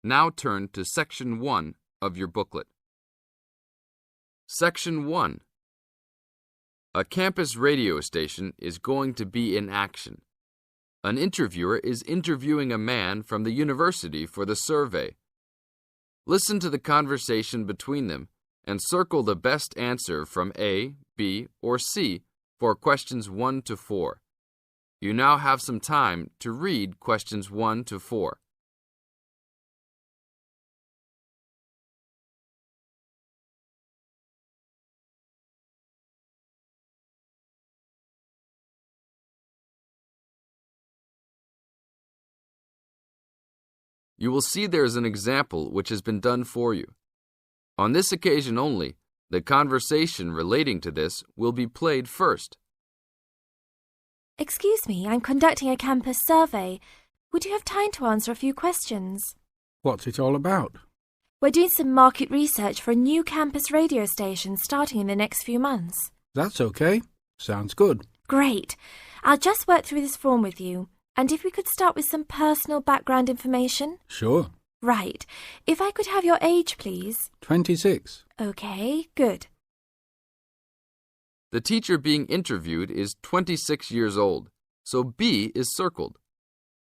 Now turn to Section 1 of your booklet. Section 1. A campus radio station is going to be in action. An interviewer is interviewing a man from the university for the survey. Listen to the conversation between them and circle the best answer from A, B, or C for questions 1 to 4. You now have some time to read questions 1 to 4. You will see there is an example which has been done for you. On this occasion only, the conversation relating to this will be played first. Excuse me, I'm conducting a campus survey. Would you have time to answer a few questions? What's it all about? We're doing some market research for a new campus radio station starting in the next few months. That's okay. Sounds good. Great. I'll just work through this form with you. And if we could start with some personal background information? Sure. Right. If I could have your age, please. 26. Okay, good. The teacher being interviewed is 26 years old, so B is circled.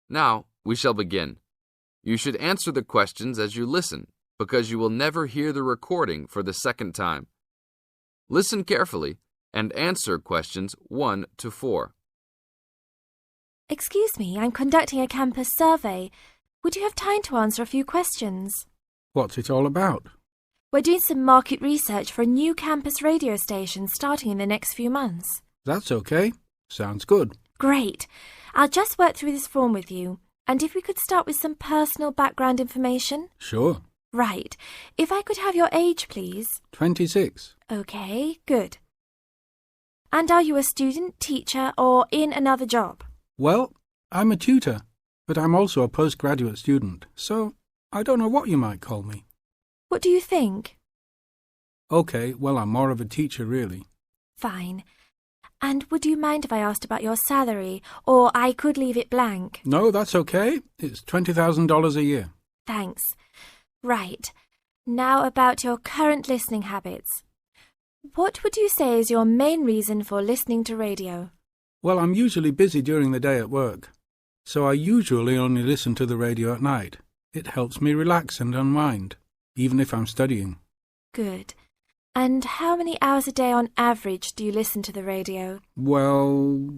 Now, we shall begin. You should answer the questions as you listen, because you will never hear the recording for the second time. Listen carefully and answer questions 1 to 4. Excuse me, I'm conducting a campus survey. Would you have time to answer a few questions? What's it all about? We're doing some market research for a new campus radio station starting in the next few months. That's okay. Sounds good. Great. I'll just work through this form with you. And if we could start with some personal background information? Sure. Right. If I could have your age, please. 26. Okay, good. And are you a student, teacher, or in another job? Well, I'm a tutor, but I'm also a postgraduate student, so I don't know what you might call me. What do you think? Okay, well, I'm more of a teacher, really. Fine. And would you mind if I asked about your salary, or I could leave it blank? No, that's okay. It's $20,000 a year. Thanks. Right. Now about your current listening habits. What would you say is your main reason for listening to radio? Well, I'm usually busy during the day at work, so I usually only listen to the radio at night. It helps me relax and unwind, even if I'm studying. Good. And how many hours a day on average do you listen to the radio? Well,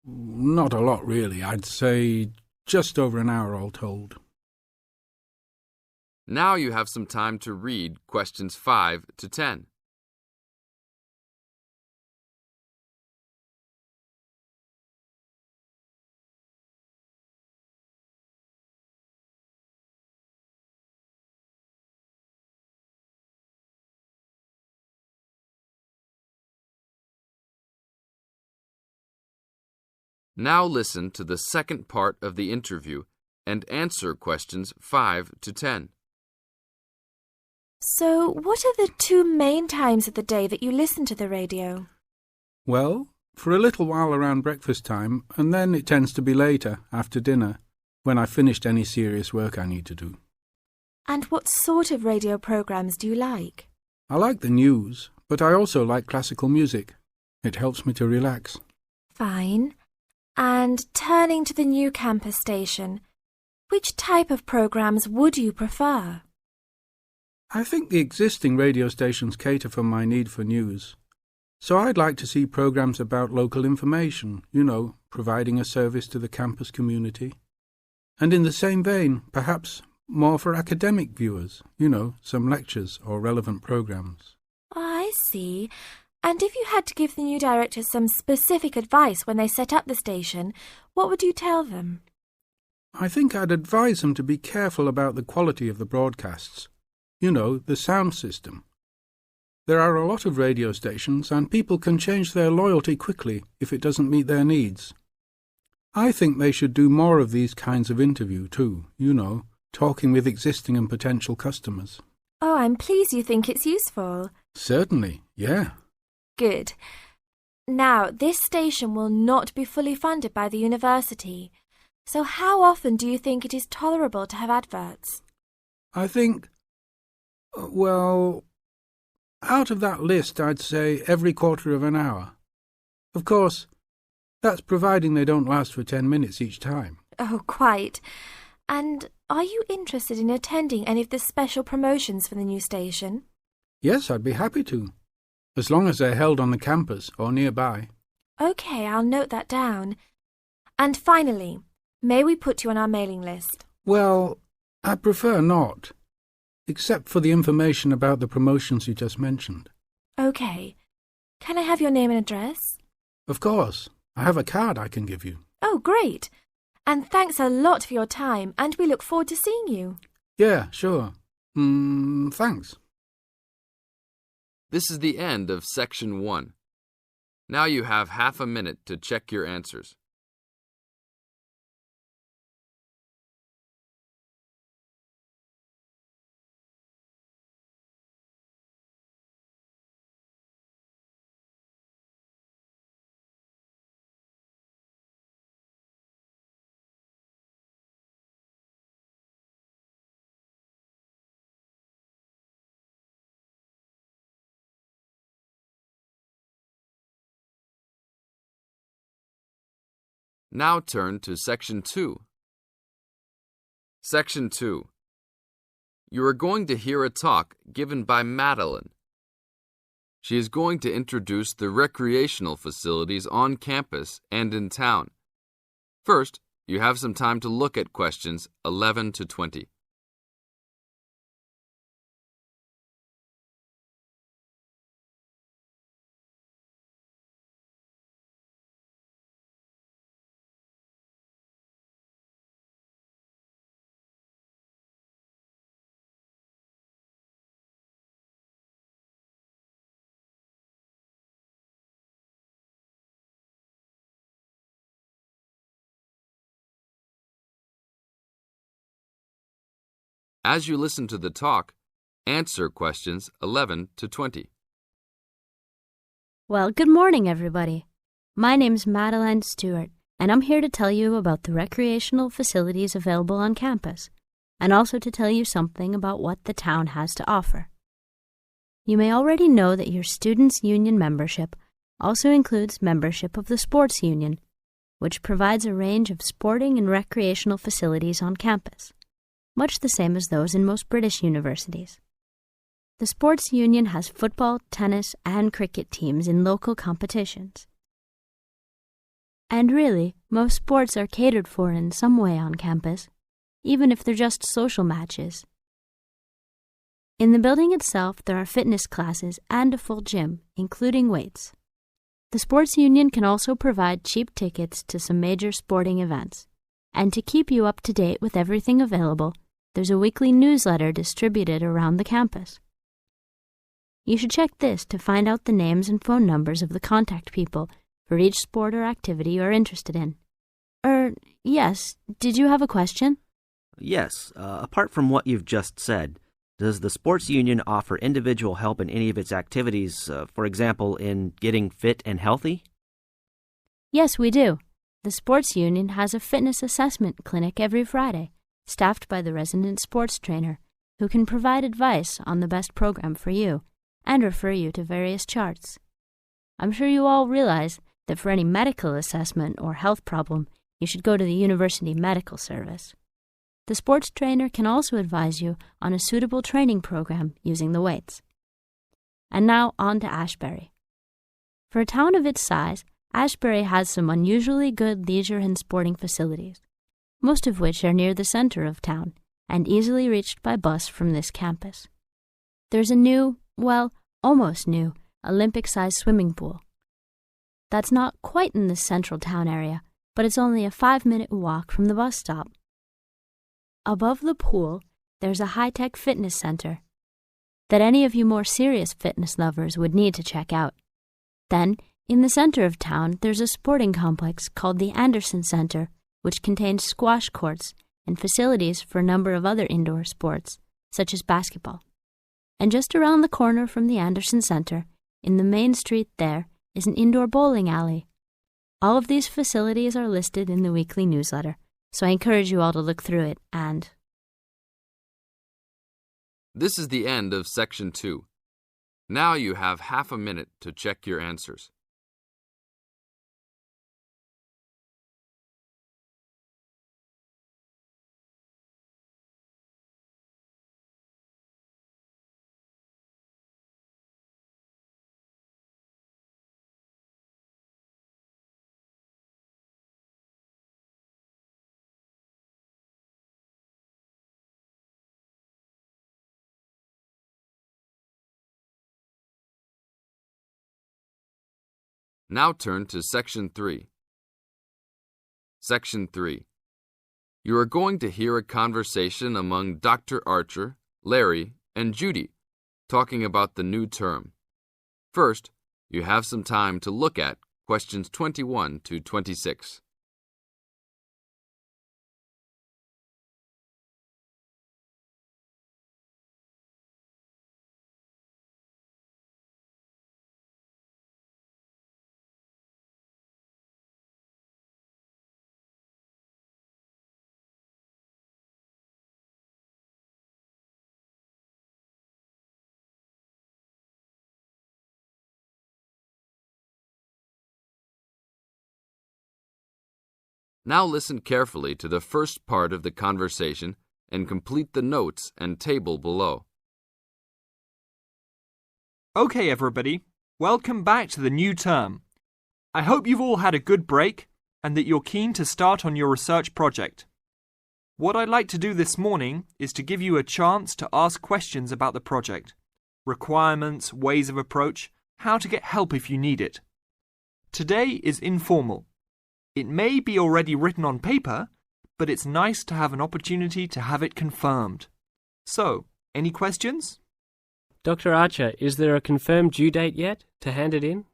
not a lot really. I'd say just over an hour all told. Now you have some time to read questions 5 to 10. Now listen to the second part of the interview and answer questions 5 to 10. So, what are the two main times of the day that you listen to the radio? Well, for a little while around breakfast time, and then it tends to be later, after dinner, when I've finished any serious work I need to do. And what sort of radio programs do you like? I like the news, but I also like classical music. It helps me to relax. Fine. And turning to the new campus station, which type of programs would you prefer? I think the existing radio stations cater for my need for news. So I'd like to see programs about local information, providing a service to the campus community. And in the same vein, perhaps more for academic viewers, some lectures or relevant programs. I see. And if you had to give the new directors some specific advice when they set up the station, what would you tell them? I think I'd advise them to be careful about the quality of the broadcasts. The sound system. There are a lot of radio stations, and people can change their loyalty quickly if it doesn't meet their needs. I think they should do more of these kinds of interview too, talking with existing and potential customers. Oh, I'm pleased you think it's useful. Certainly, yeah. Good. Now, this station will not be fully funded by the university. So how often do you think it is tolerable to have adverts? I think, well, out of that list I'd say every quarter of an hour. Of course, that's providing they don't last for 10 minutes each time. Oh, quite. And are you interested in attending any of the special promotions for the new station? Yes, I'd be happy to, as long as they're held on the campus or nearby. OK, I'll note that down. And finally, may we put you on our mailing list? Well, I prefer not, except for the information about the promotions you just mentioned. OK. Can I have your name and address? Of course. I have a card I can give you. Oh, great. And thanks a lot for your time, and we look forward to seeing you. Yeah, sure. Thanks. This is the end of Section 1. Now you have half a minute to check your answers. Now turn to Section 2. Section 2. You are going to hear a talk given by Madeline. She is going to introduce the recreational facilities on campus and in town. First, you have some time to look at questions 11 to 20. As you listen to the talk, answer questions 11 to 20. Well, good morning, everybody. My name's Madeline Stewart, and I'm here to tell you about the recreational facilities available on campus, and also to tell you something about what the town has to offer. You may already know that your Students' Union membership also includes membership of the Sports Union, which provides a range of sporting and recreational facilities on campus, much the same as those in most British universities. The Sports Union has football, tennis, and cricket teams in local competitions. And really, most sports are catered for in some way on campus, even if they're just social matches. In the building itself, there are fitness classes and a full gym, including weights. The Sports Union can also provide cheap tickets to some major sporting events. And to keep you up to date with everything available, there's a weekly newsletter distributed around the campus. You should check this to find out the names and phone numbers of the contact people for each sport or activity you're interested in. Yes, did you have a question? Yes, apart from what you've just said, does the Sports Union offer individual help in any of its activities, for example, in getting fit and healthy? Yes, we do. The Sports Union has a fitness assessment clinic every Friday, staffed by the resident sports trainer, who can provide advice on the best program for you and refer you to various charts. I'm sure you all realize that for any medical assessment or health problem, you should go to the University Medical Service. The sports trainer can also advise you on a suitable training program using the weights. And now on to Ashbury. For a town of its size, Ashbury has some unusually good leisure and sporting facilities, most of which are near the center of town and easily reached by bus from this campus. There's a new, well, almost new, Olympic-sized swimming pool. That's not quite in the central town area, but it's only a 5-minute walk from the bus stop. Above the pool, there's a high-tech fitness center that any of you more serious fitness lovers would need to check out. Then, in the center of town, there's a sporting complex called the Anderson Center, which contains squash courts and facilities for a number of other indoor sports, such as basketball. And just around the corner from the Anderson Center, in the main street there, is an indoor bowling alley. All of these facilities are listed in the weekly newsletter, so I encourage you all to look through it and This is the end of Section 2. Now you have half a minute to check your answers. Now turn to Section 3. Section 3. You are going to hear a conversation among Dr. Archer, Larry, and Judy, talking about the new term. First, you have some time to look at questions 21 to 26. Now listen carefully to the first part of the conversation and complete the notes and table below. Okay, everybody, welcome back to the new term. I hope you've all had a good break and that you're keen to start on your research project. What I'd like to do this morning is to give you a chance to ask questions about the project, requirements, ways of approach, how to get help if you need it. Today is informal. It may be already written on paper, but it's nice to have an opportunity to have it confirmed. So, any questions? Dr. Archer, is there a confirmed due date yet to hand it in?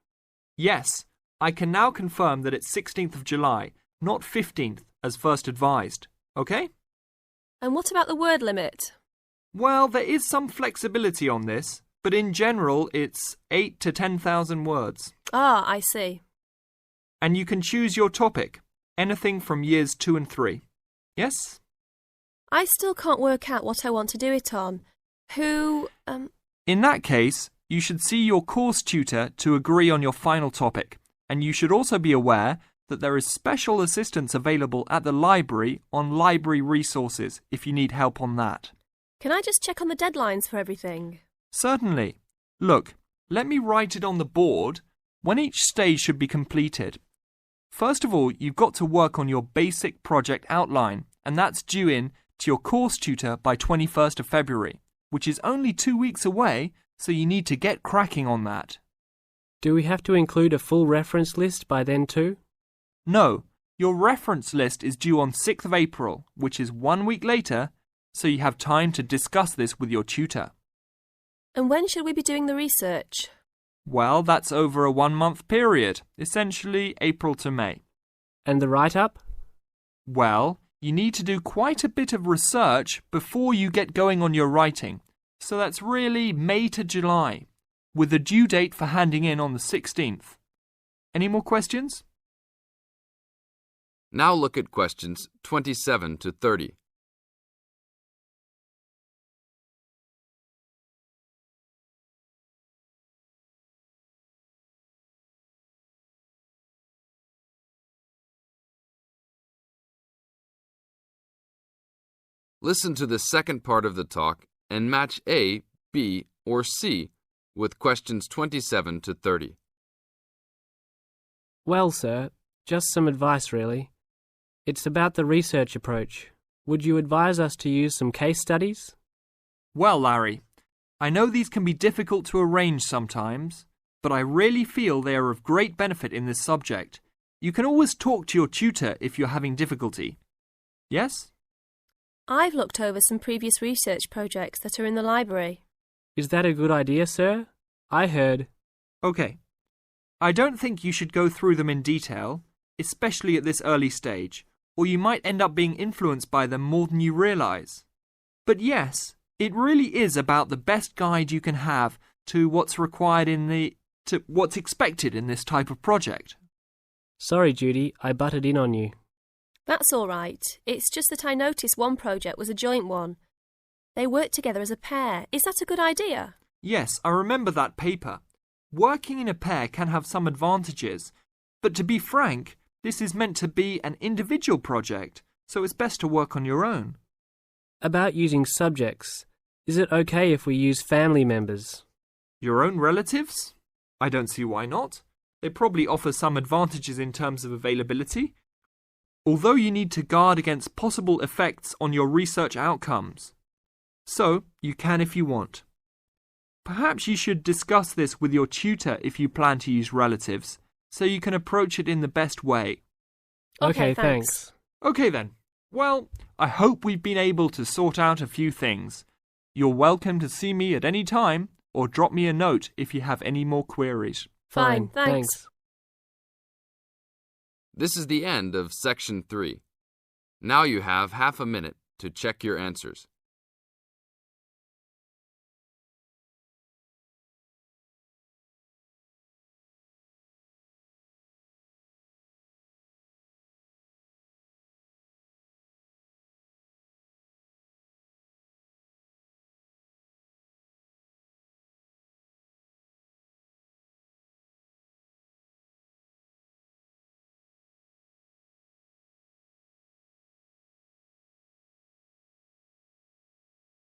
Yes, I can now confirm that it's 16th of July, not 15th, as first advised. Okay? And what about the word limit? Well, there is some flexibility on this, but in general it's 8 to 10,000 words. Ah, I see. And you can choose your topic, anything from years 2 and 3. Yes? I still can't work out what I want to do it on. In that case, you should see your course tutor to agree on your final topic, and you should also be aware that there is special assistance available at the library on library resources if you need help on that. Can I just check on the deadlines for everything? Certainly. Look, let me write it on the board when each stage should be completed. First of all, you've got to work on your basic project outline, and that's due in to your course tutor by 21st of February, which is only 2 weeks away, so you need to get cracking on that. Do we have to include a full reference list by then too? No, your reference list is due on 6th of April, which is 1 week later, so you have time to discuss this with your tutor. And when should we be doing the research? Well, that's over a 1-month period, essentially April to May. And the write-up? Well, you need to do quite a bit of research before you get going on your writing, so that's really May to July, with the due date for handing in on the 16th. Any more questions? Now look at questions 27 to 30. Listen to the second part of the talk and match A, B, or C with questions 27 to 30. Well, sir, just some advice really. It's about the research approach. Would you advise us to use some case studies? Well, Larry, I know these can be difficult to arrange sometimes, but I really feel they are of great benefit in this subject. You can always talk to your tutor if you're having difficulty. Yes? I've looked over some previous research projects that are in the library. Is that a good idea, sir? I heard... Okay. I don't think you should go through them in detail, especially at this early stage, or you might end up being influenced by them more than you realise. But yes, it really is about the best guide you can have to what's required to what's expected in this type of project. Sorry, Judy, I butted in on you. That's all right. It's just that I noticed one project was a joint one. They work together as a pair. Is that a good idea? Yes, I remember that paper. Working in a pair can have some advantages, but to be frank, this is meant to be an individual project, so it's best to work on your own. About using subjects, is it okay if we use family members? Your own relatives? I don't see why not. They probably offer some advantages in terms of availability, although you need to guard against possible effects on your research outcomes. So, you can if you want. Perhaps you should discuss this with your tutor if you plan to use relatives, so you can approach it in the best way. Okay, thanks. Okay then. Well, I hope we've been able to sort out a few things. You're welcome to see me at any time, or drop me a note if you have any more queries. Fine, thanks. This is the end of Section 3. Now you have half a minute to check your answers.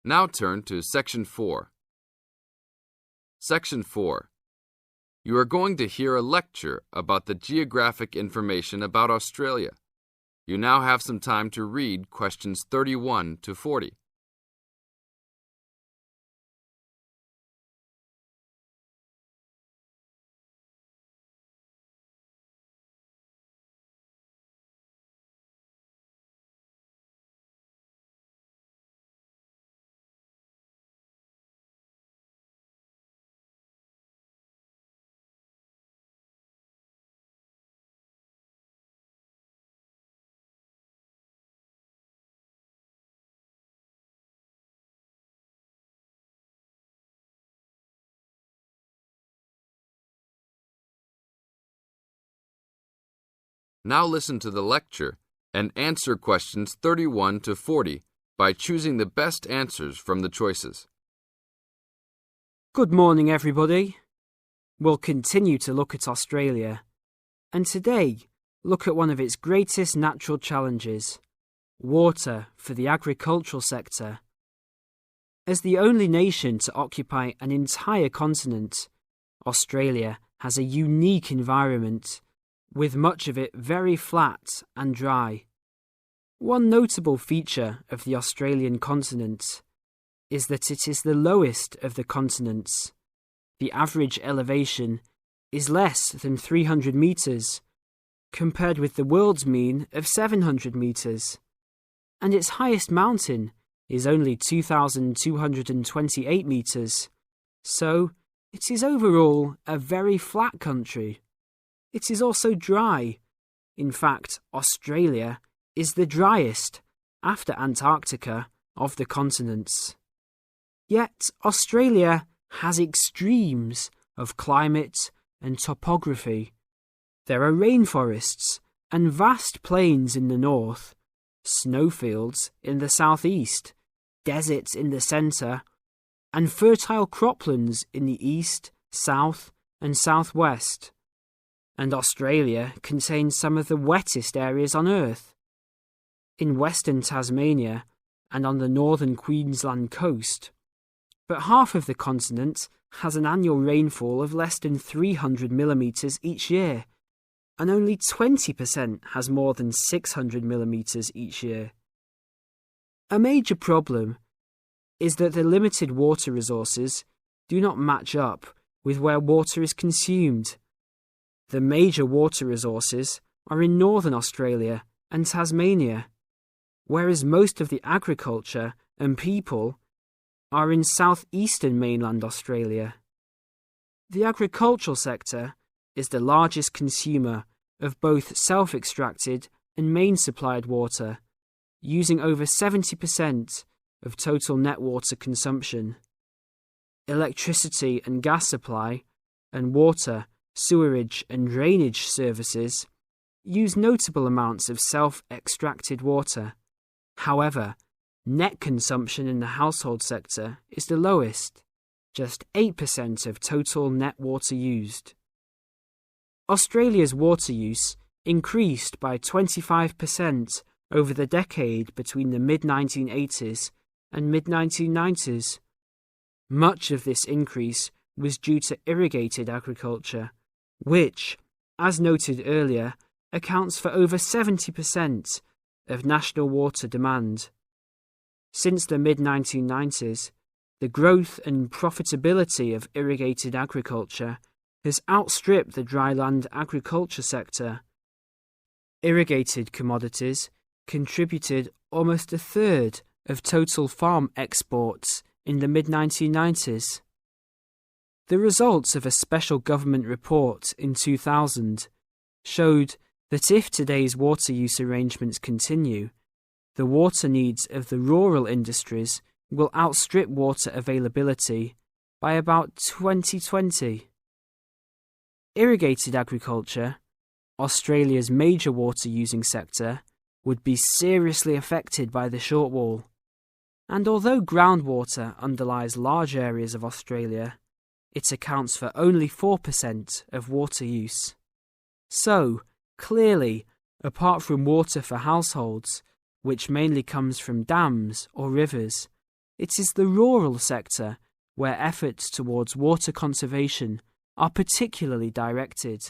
Now turn to Section 4. Section 4. You are going to hear a lecture about the geographic information about Australia. You now have some time to read questions 31 to 40. Now listen to the lecture and answer questions 31 to 40 by choosing the best answers from the choices. Good morning, everybody. We'll continue to look at Australia, and today look at one of its greatest natural challenges, water for the agricultural sector. As the only nation to occupy an entire continent, Australia has a unique environment, with much of it very flat and dry. One notable feature of the Australian continent is that it is the lowest of the continents. The average elevation is less than 300 metres, compared with the world's mean of 700 metres, and its highest mountain is only 2,228 metres, so it is overall a very flat country. It is also dry. In fact, Australia is the driest, after Antarctica, of the continents. Yet Australia has extremes of climate and topography. There are rainforests and vast plains in the north, snowfields in the southeast, deserts in the centre, and fertile croplands in the east, south, and southwest. And Australia contains some of the wettest areas on Earth. In western Tasmania and on the northern Queensland coast. But half of the continent has an annual rainfall of less than 300 millimetres each year, and only 20% has more than 600 millimetres each year. A major problem is that the limited water resources do not match up with where water is consumed. The major water resources are in northern Australia and Tasmania, whereas most of the agriculture and people are in southeastern mainland Australia. The agricultural sector is the largest consumer of both self-extracted and main-supplied water, using over 70% of total net water consumption. Electricity and gas supply, and water, sewerage and drainage services use notable amounts of self-extracted water. However, Net consumption in the household sector is the lowest, just 8% of total net water used. Australia's water use increased by 25% over the decade between the mid-1980s and mid-1990s. Much of this increase was due to irrigated agriculture, which, as noted earlier, accounts for over 70% of national water demand. Since the mid-1990s, the growth and profitability of irrigated agriculture has outstripped the dryland agriculture sector. Irrigated commodities contributed almost a third of total farm exports in the mid-1990s. The results of a special government report in 2000 showed that if today's water use arrangements continue, the water needs of the rural industries will outstrip water availability by about 2020. Irrigated agriculture, Australia's major water-using sector, would be seriously affected by the shortfall. And although groundwater underlies large areas of Australia, it accounts for only 4% of water use. So, clearly, apart from water for households, which mainly comes from dams or rivers, it is the rural sector where efforts towards water conservation are particularly directed.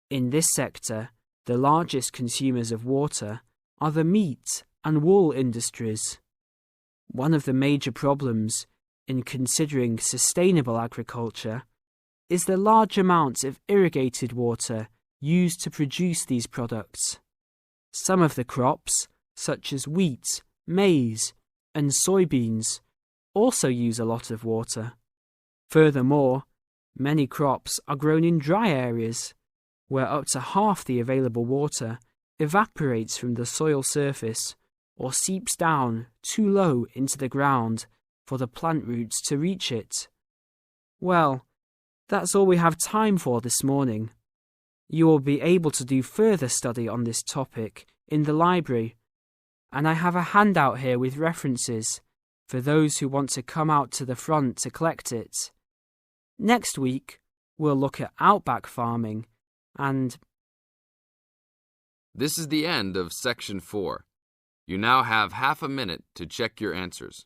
In this sector, the largest consumers of water are the meat and wool industries. One of the major problems in considering sustainable agriculture is the large amounts of irrigated water used to produce these products. Some of the crops, such as wheat, maize, and soybeans, also use a lot of water. Furthermore, many crops are grown in dry areas, where up to half the available water evaporates from the soil surface or seeps down too low into the ground for the plant roots to reach it. Well, that's all we have time for this morning. You will be able to do further study on this topic in the library, and I have a handout here with references for those who want to come out to the front to collect it. Next week, we'll look at outback farming and... This is the end of Section 4. You now have half a minute to check your answers.